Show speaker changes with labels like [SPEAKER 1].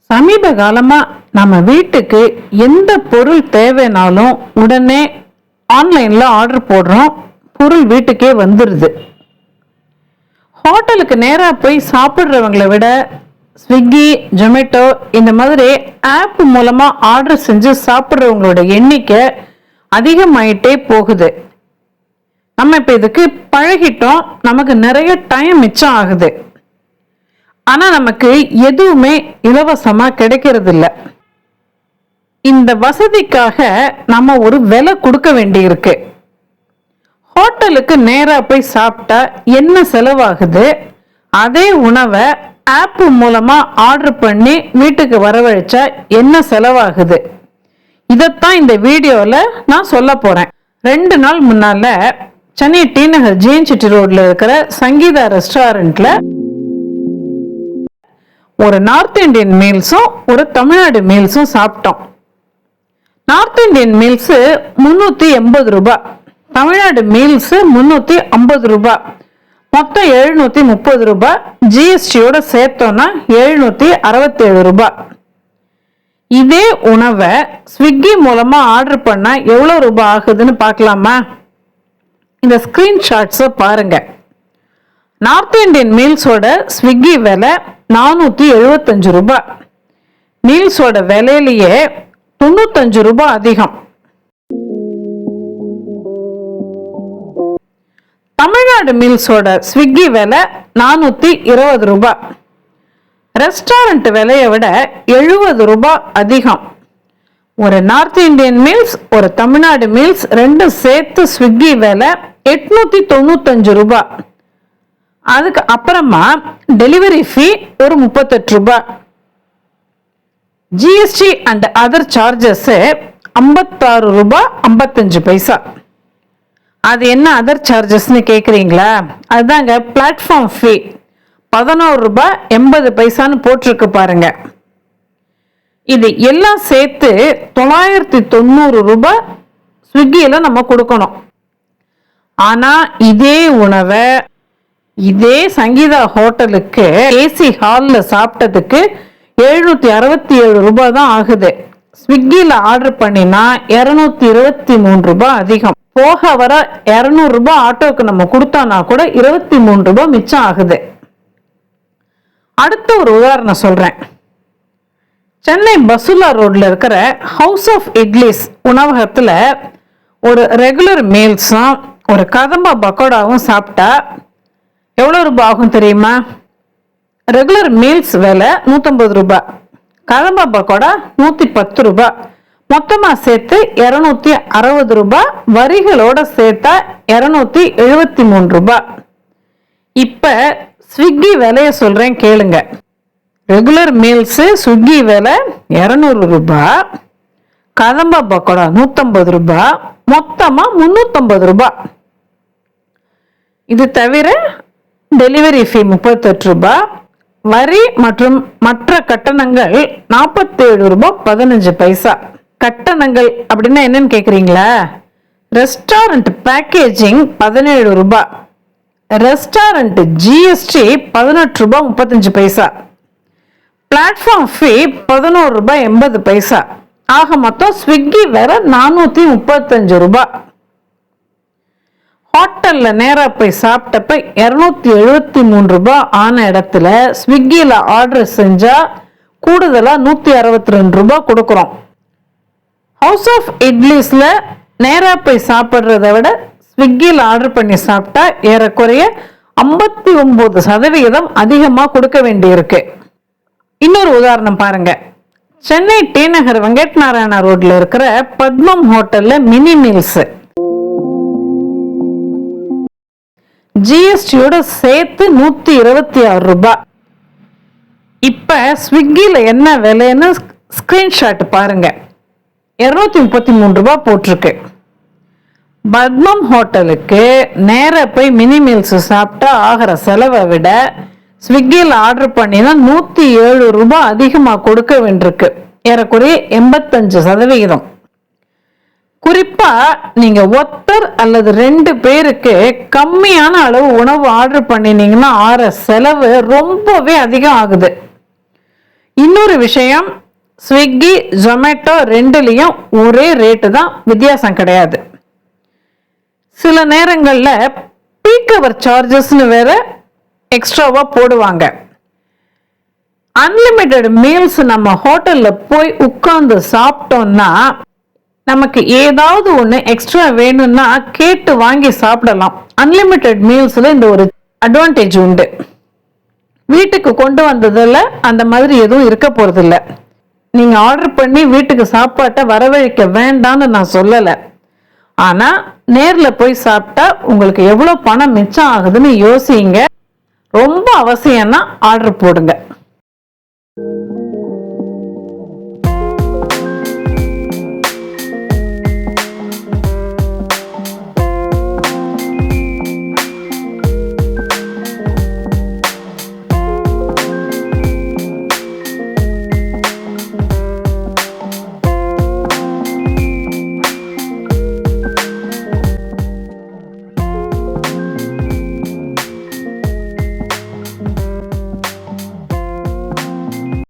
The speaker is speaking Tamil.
[SPEAKER 1] சமீப காலமா நம்ம வீட்டுக்கு எந்த பொருள் தேவைனாலும் உடனே ஆன்லைன்ல ஆர்டர் போடுறோம், பொருள் வீட்டுக்கே வந்துடுது. ஹோட்டலுக்கு நேரா போய் சாப்பிட்றவங்களை விட ஸ்விக்கி, ஜொமேட்டோ இந்த மாதிரி ஆப் மூலமா ஆர்டர் செஞ்சு சாப்பிட்றவங்களோட எண்ணிக்கை அதிகமாயிட்டே போகுது. நம்ம இப்ப இதுக்கு பழகிட்டோம், நமக்கு நிறைய டைம் மிச்சம் ஆகுது. ஆனா நமக்கு எதுவுமே இலவசமா கிடைக்கிறது இல்ல. இந்த வசதிக்காக நம்ம ஒரு விலை கொடுக்க வேண்டி இருக்கு. ஹோட்டலுக்கு நேரா போய் சாப்பிட்டா என்ன செலவாகுது, அதே உணவை ஆப் மூலமா ஆர்டர் பண்ணி வீட்டுக்கு வரவழைச்சா என்ன செலவாகுது, இதைத்தான் இந்த வீடியோல நான் சொல்ல போறேன். 2 நாள் முன்னால சென்னை டி நகர் ஜிஎன்சிட்டி ரோட்ல இருக்கிற சங்கீதா ரெஸ்டாரண்ட்ல ஒரு நார்த் இந்தியன் மீல்ஸும் ஒரு தமிழ்நாடு மீல்ஸும் சாப்பிட்டோம். நார்த் இந்தியன் மீல்ஸ் 380 ரூபாய், தமிழ்நாடு மீல்ஸ் 350 ரூபாய், மொத்தம் 730 ரூபாய். ஜிஎஸ்டியோட சேர்த்தோம்னா 767 ரூபாய். இதே உணவை ஸ்விக்கி மூலமா ஆர்டர் பண்ணா எவ்வளவு ரூபாய் ஆகுதுன்னு பார்க்கலாமா? இந்த ஸ்கிரீன்ஷாட்ஸை பாருங்க. நார்த் இந்தியன் மீல்ஸோட ஸ்விக்கி விலை 475 ரூபாய். மீல்ஸோட விலையிலேயே 95 ரூபாய் அதிகம். தமிழ்நாடு மீல்ஸோட ஸ்விக்கி விலை 420 ரூபாய். ரெஸ்டாரண்ட் விலையை விட 70 ரூபாய் அதிகம். ஒரு நார்த் இந்தியன் மீல்ஸ், ஒரு தமிழ்நாடு மீல்ஸ் ரெண்டும் சேர்த்து ஸ்விக்கி விலை 895 ரூபாய். அதுக்கு அப்புறமா டெலிவரி ஃபீ ஒரு 38 ரூபாய். ஜிஎஸ்டி அண்ட் அதர் சார்ஜஸ் 56 ரூபாய் 55 பைசா. அது என்ன அதர் சார்ஜஸ்ன்னு கேட்குறீங்களா? அதுதாங்க பிளாட்ஃபார்ம் ஃபீ 11 ரூபாய் 80 பைசான்னு போட்டிருக்கு பாருங்க. இது எல்லாம் சேர்த்து 990 ரூபாய் ஸ்விக்கியில் நம்ம கொடுக்கணும். ஆனா இதே உணவை இதே சங்கீதா ஹோட்டலுக்கு ஏசி ஹால்ல சாப்பிட்டதுக்கு 767 ரூபாய் தான் ஆகுது. ஸ்விக்கியில் ஆர்டர் பண்ணினா 223 ரூபாய் அதிகம். போக வர 200 ரூபாய் ஆட்டோக்கு நம்ம கொடுத்தோம்னா கூட 23 ரூபாய் மிச்சம் ஆகுது. அடுத்த ஒரு உதாரணம் சொல்றேன். சென்னை பசுலா ரோட்ல இருக்கிற ஹவுஸ் ஆஃப் இட்லிஸ் உணவகத்துல ஒரு ரெகுலர் மீல்ஸும் ஒரு கதம்பா பக்கோடாவும் சாப்பிட்டா எவ்வளவு ரூபாய் ஆகும் தெரியுமா? ரெகுலர் மீல்ஸ் விலை 150 ரூபாய், கதம்பா பக்கோடா 110 ரூபாய், மொத்தமா சேர்த்து 260 ரூபாய். வரிகளோட சேர்த்தா 273 ரூபாய். இப்ப ஸ்விக்கி விலைய சொல்றேன் கேளுங்க. ரெகுலர் மீல்ஸ் ஸ்விக்கி விலை 200 ரூபாய், கதம்பா பக்கோடா 150 ரூபாய், மொத்தமா 350 ரூபாய். இது தவிர டெலிவரி ஃபீ 38 ரூபாய், வரி மற்றும் மற்ற கட்டணங்கள் 47 ரூபாய் 15 பைசா. கட்டணங்கள் அப்படின்னா என்னன்னு கேக்குறீங்களா? ரெஸ்டாரண்ட் பேக்கேஜிங் 17 ரூபாய், ரெஸ்டாரண்ட் ஜிஎஸ்டி 18 ரூபாய் 35 பைசா, பிளாட்ஃபார்ம் ஃபீ 11 ரூபாய் 80 பைசா. ஆக மொத்தம் ஸ்விக்கி வேற 435 ரூபாய். ஹோட்டல்ல நேரா போய் சாப்பிட்டப்ப 273 ரூபாய் ஆன இடத்துல ஸ்விக்கியில ஆர்டர் செஞ்சா கூடுதலா 162 ரூபாய் கொடுக்குறோம். ஹவுஸ் ஆஃப் இட்லிஸ்ல நேரா போய் சாப்பிட்றத விட ஸ்விக்கியில் ஆர்டர் பண்ணி சாப்பிட்டா ஏறக்குறைய 59% அதிகமா கொடுக்க வேண்டி இருக்கு. இன்னொரு உதாரணம் பாருங்க. சென்னை டி நகர் வெங்கட் நாராயணா ரோட்ல இருக்கிற பத்மம் ஹோட்டல்ல மினி மீல்ஸ் ஜிஎஸ்டியோட சேர்த்து 126 ரூபாய். இப்ப ஸ்விக்கியில என்ன விலைன்னு ஸ்கிரீன்ஷாட் பாருங்க. 233 ரூபாய் போட்டிருக்கு. பத்மம் ஹோட்டலுக்கு நேர போய் மினி மீல்ஸ் சாப்பிட்டா ஆகிற செலவை விட ஸ்விக்கியில் ஆர்டர் பண்ணினா 107 ரூபாய் அதிகமா கொடுக்க வேண்டியிருக்கு. ஏறக்குறைய 85%. குறிப்பா நீங்க ஒருத்தர் அல்லது 2 பேருக்கு கம்மியான அளவு உணவு ஆர்டர் பண்ணினீங்கன்னா ஆற செலவு ரொம்பவே அதிகம் ஆகுது. இன்னொரு விஷயம், ஸ்விக்கி ஜொமேட்டோ ரெண்டுலேயும் ஒரே ரேட்டு தான், வித்தியாசம் கிடையாது. சில நேரங்களில் பீக் அவர் சார்ஜஸ்னு வேற எக்ஸ்ட்ராவா போடுவாங்க. அன்லிமிட்டெட் மீல்ஸ் நம்ம ஹோட்டல்ல போய் உட்கார்ந்து சாப்பிட்டோம்னா நமக்கு ஏதாவது ஒன்று எக்ஸ்ட்ரா வேணும்னா கேட்டு வாங்கி சாப்பிடலாம். அன்லிமிட்டெட் மீல்ஸ்ல இந்த ஒரு அட்வான்டேஜ் உண்டு. வீட்டுக்கு கொண்டு வந்ததில் அந்த மாதிரி எதுவும் இருக்க போறதில்ல. நீங்க ஆர்டர் பண்ணி வீட்டுக்கு சாப்பாட்டை வரவழைக்க வேண்டாம்னு நான் சொல்லலை. ஆனா நேர்ல போய் சாப்பிட்டா உங்களுக்கு எவ்வளவு பணம் மிச்சம் ஆகுதுன்னு யோசிங்க. ரொம்ப அவசியம்னா ஆர்டர் போடுங்க.